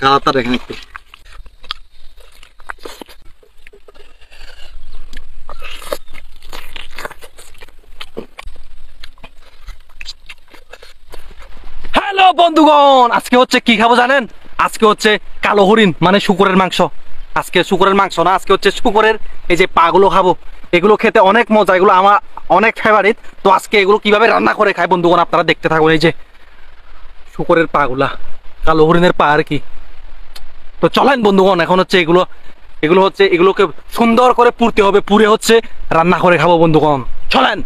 কালারটা দেখেন একটু। হ্যালো বন্ধুগণ, আজকে হচ্ছে কি খাবো জানেন? আজকে হচ্ছে কালো হরিণ মানে শুকরের মাংস। আজকে শুকরের মাংস না, আজকে হচ্ছে শুকরের এই যে পাগুলো খাবো। এগুলো খেতে অনেক মজা, এগুলো আমার অনেক ফেভারিট। তো আজকে এগুলো কিভাবে রান্না করে খায় বন্ধুগণ আপনারা দেখতে থাকুন। এই যে শুকরের পাগুলা, কালো হরিণের পা আর কি। তো চলেন বন্ধুগণ, এখন হচ্ছে এগুলো এগুলো হচ্ছে এগুলোকে সুন্দর করে পুড়তে হবে, পুড়ে হচ্ছে রান্না করে খাবো বন্ধুগণ, চলেন।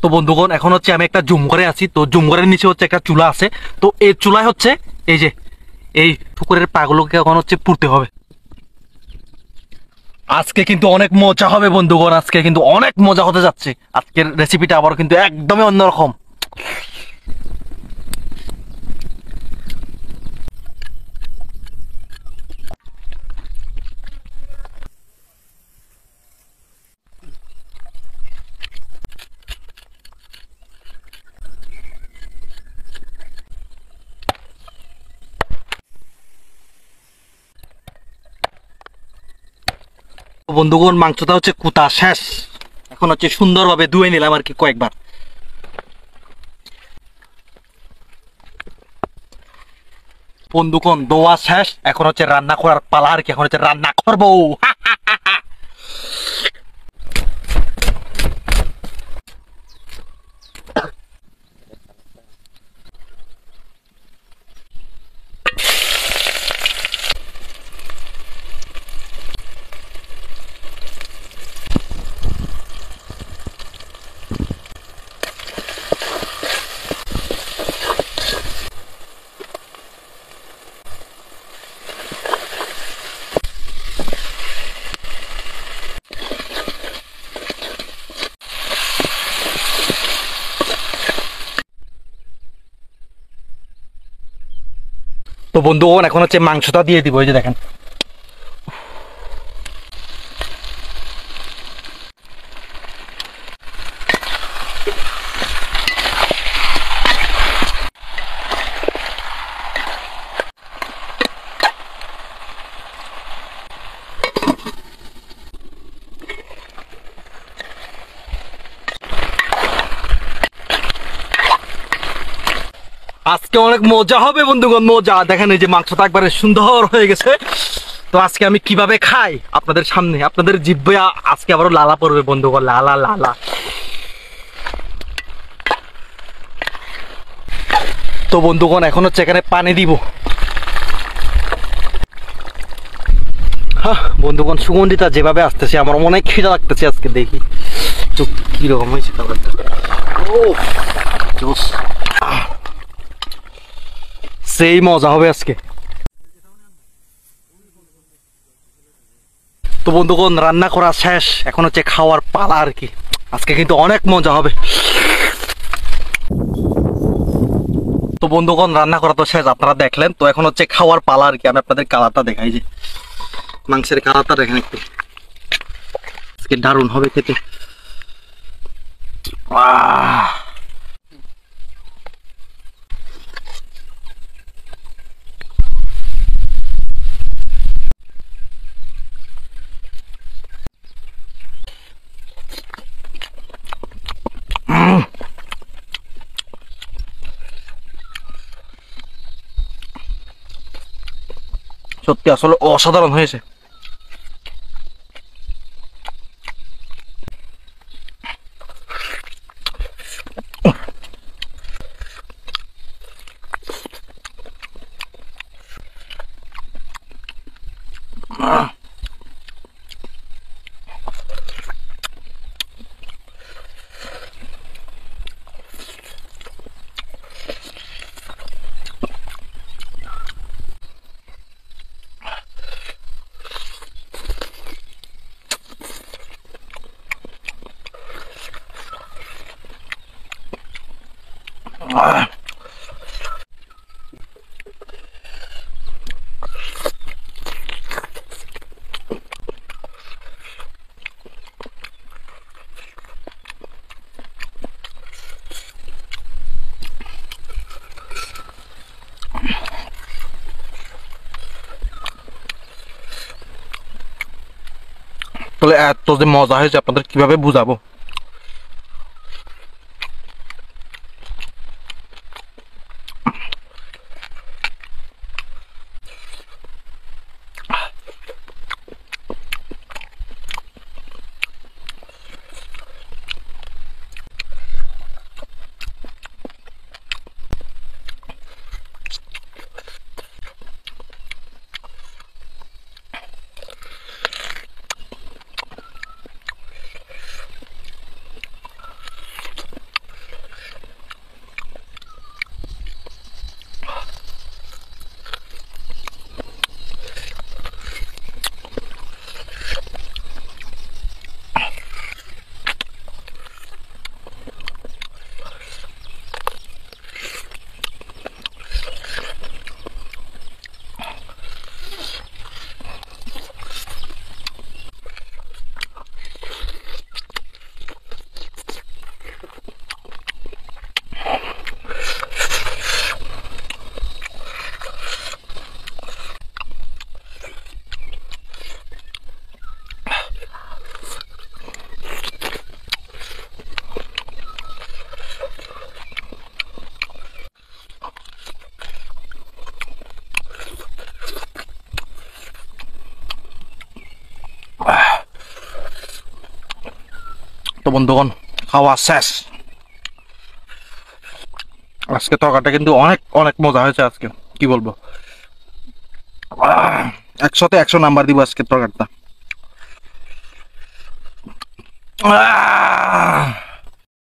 তো বন্ধুগণ এখন হচ্ছে আমি একটা জুম ঘরে আছি। তো জুম ঘরের নিচে হচ্ছে একটা চুলা আছে। তো এই চুলায় হচ্ছে এই যে এই শুকরের পাগুলোকে এখন হচ্ছে পুড়তে হবে। আজকে কিন্তু অনেক মজা হবে বন্ধুগণ, আজকে কিন্তু অনেক মজা হতে যাচ্ছে। আজকের রেসিপিটা আবার কিন্তু একদমই অন্যরকম। বন্ধুগণ মাংসটা হচ্ছে কুতা শেষ, এখন হচ্ছে সুন্দরভাবে ধুয়ে নিলাম আর কি কয়েকবার। বন্ধুগণ ধোয়া শেষ, এখন হচ্ছে রান্না করার পালা আর কি। এখন হচ্ছে রান্না করবো। তো বন্ধুগণ এখন হচ্ছে মাংসটা দিয়ে দিব, এই যে দেখেন। আজকে অনেক মজা হবে বন্ধুগণ, মজা। দেখেন এই যে মাংসটা একবারে সুন্দর হয়ে গেছে। তো আজকে আমি কিভাবে খাই আপনাদের সামনে, আপনাদের জিভে আজকে আবারও লালা পড়বে বন্ধুগণ, লালা লালা। তো বন্ধুগণ এখন হচ্ছে এখানে পানি দিব। হ্যাঁ বন্ধুগণ সুগন্ধিটা যেভাবে আসতেছে আমার অনেক খিদা লাগতেছে আজকে, দেখি তো কিরকম হয়েছে খাবারটা। ও জোস, সেই মজা হবে আজকে। তো বন্ধুগণ রান্না করা শেষ, এখন হচ্ছে খাওয়ার পালা আর কি। আজকে কিন্তু অনেক মজা হবে। তো বন্ধুগণ রান্না করা তো শেষ, আপনারা দেখলেন। তো এখন হচ্ছে খাওয়ার পালা আর কি। আমি আপনাদের কালারটা দেখাই, যে মাংসের কালারটা দেখেন একটু। আজকে দারুণ হবে খেতে। আহ সত্যি আসলে অসাধারণ হয়েছে। আসলে এত যে মজা হয়েছে আপনাদের কিভাবে বুঝাবো। তো বন্ধুগণ, খাওয়া শেষ। আজকে তরকারিটা কিন্তু অনেক অনেক মজা হয়েছে। আজকে কি বলবো, 100-তে 100 নাম্বার দিব আজকে তরকারিটা।